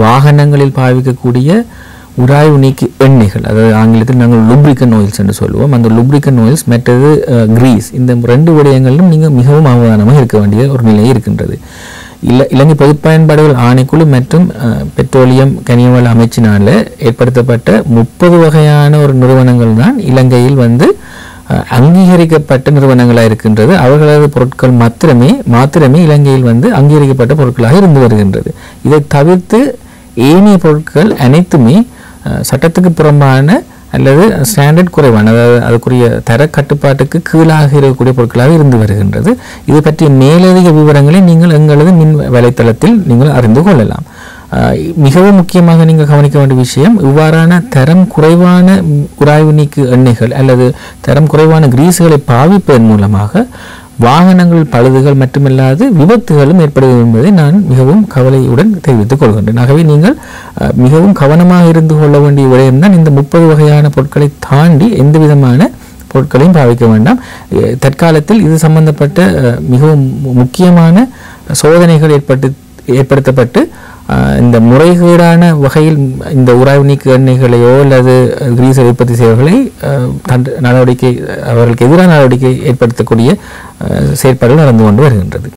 வாகனங்களில் பாவிக்கக்கூடிய உராய்வு நீக்கி எண்ணெய்கள், அதாவது ஆங்கிலத்தில் நாங்கள் lubricant oils என்று சொல்லுவோம். அந்த lubricant oils மற்றது கிரீஸ், இந்த 2 விடயங்களிலும் நீங்கள் மிகவும் அவதானமாக இருக்க வேண்டிய ஒரு நிலை இருக்கின்றது. இலங்கை பொது பயன்பாடுகள் ஆணைக்குழு மற்றும் பெட்ரோலியம் கனிமவள அமைச்சினால் ஏற்படுத்தப்பட்ட 30 வகையான ஒரு நிறுவனங்கள் தான் இலங்கையில் அங்கீகரிக்கப்பட்ட நிறுவனங்களாக இருக்கின்றது. அவர்களது பொருட்கள் மாத்திரமே இலங்கையில் அங்கீகரிக்கப்பட்ட பொருட்களாக இருந்து வருகின்றது. இதை தவிர்த்து ஏனைய பொருட்கள் அனைத்துமே சட்டத்துக்கு புறம்பான அல்லது ஸ்டாண்டர்ட் குறைவான, அதாவது அதுக்குரிய தர கட்டுப்பாட்டுக்கு கீழாக இருக்கக்கூடிய பொருட்களாக இருந்து வருகின்றது. இது பற்றிய மேலதிக விவரங்களை நீங்கள் எங்களது மின் வலைத்தளத்தில் நீங்கள் அறிந்து கொள்ளலாம். மிகவும் முக்கியமாக நீங்கள் கவனிக்க வேண்டிய விஷயம், இவ்வாறான தரம் குறைவான உராய்வு நீக்கு எண்ணெய்கள் அல்லது தரம் குறைவான கிரீஸுகளை பாவிப்பதன் மூலமாக வாகனங்கள் பழுதுகள் மட்டுமல்லாது விபத்துகளும் ஏற்படுவது என்பதை நான் மிகவும் கவலையுடன் தெரிவித்துக் கொள்கின்றேன். ஆகவே நீங்கள் மிகவும் கவனமாக இருந்து கொள்ள வேண்டிய விடயம்தான், இந்த 30 வகையான பொருட்களை தாண்டி எந்த விதமான பொருட்களையும் பாவிக்க வேண்டாம். தற்காலத்தில் இது சம்பந்தப்பட்ட மிகவும் முக்கியமான சோதனைகள் ஏற்படுத்தப்பட்டு இந்த முறைகேடான வகையில் இந்த உராய்வு நீக்கு எண்ணெய்களையோ அல்லது கிரீஸ் உற்பத்தி சேவைகளை அவர்களுக்கு எதிரான நடவடிக்கை ஏற்படுத்தக்கூடிய செயற்பாடுகள் நடந்து கொண்டு வருகின்றது.